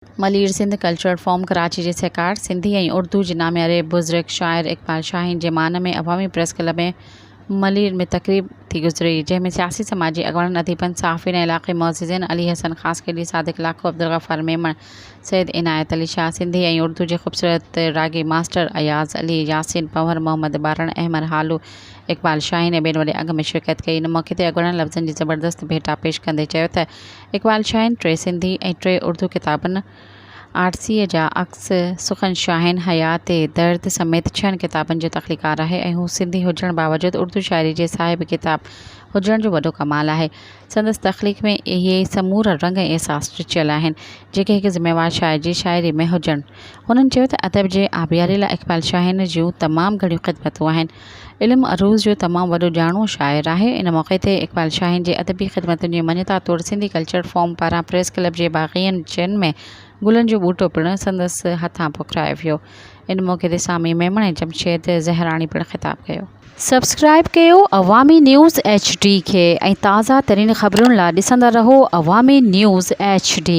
Malir Sindh cultural form Karachi जे सहकार सिंधी ऐं उर्दू जे नामियारे बुज़ुर्ग शाइर इक़बाल शाहीन जे मान में अवामी प्रेस क्लब में मलीर में तकरीब थी गुज़री, जंहिंमें सियासी समाजी अॻवाननि अदीबनि सहाफ़िन ऐं इलाक़ाई मुअज़्ज़िज़िन अली हसन ख़ासकेली सादिक लाखो अब्दुल गफ़ार मेमण सैयद इनायत अली शाह सिंधी ऐं उर्दू जे ख़ूबसूरत रागी मास्टर अयाज़ अली यासिन पंवर मोहम्मद बारण अहमद हालू इक़बाल शाहीन ऐं ॿियनि वॾे अघ में शिरकत कई। इन मौक़े ते अॻवणनि लफ़्ज़नि जी ज़बरदस्त भेटा पेश कंदे चयो त इक़बाल शाहीन 3 सिंधी ऐं 3 उर्दू किताबनि आरसीअ जा अक्स सुखन शाहीन हयात दर्द समेत 6 किताबनि जो तख़लीकार आहे ऐं हू सिंधी हुजण बावजूदि उर्दू शाइरी जे साहिब किताब हुजण जो वॾो कमाल आहे। संदसि तख़लीक़ में इहे समूरा रंग ऐं एहसास रचियल आहिनि जेके हिकु ज़िम्मेवार शाइर जी शाइरी में हुजनि। हुननि चयो त अदब जे आबियारी लाइ इक़बाल शाहीन जूं तमामु घणियूं ख़िदमतूं आहिनि। इल्मु अरूज़ जो तमामु वॾो ॼाणू शाइर आहे। इन मौक़े ते इक़बाल शाहीन जे अदबी ख़िदमतुनि जी मञता तौरु सिंधी कल्चर फॉर्म पारां प्रेस क्लब जे बाग़ीचनि में गुलनि जो ॿूटो पिणु संदसि हथां पोखरायो वियो। इन मौक़े ते सामी मेमण ऐं जमशेद ज़हरानी पिणु ख़िताबु कयो। सब्सक्राइब कयो अवामी न्यूज़ HD खे ऐं ताज़ा तरीन ख़बरुनि लाइ ॾिसंदा रहो अवामी न्यूज़ HD।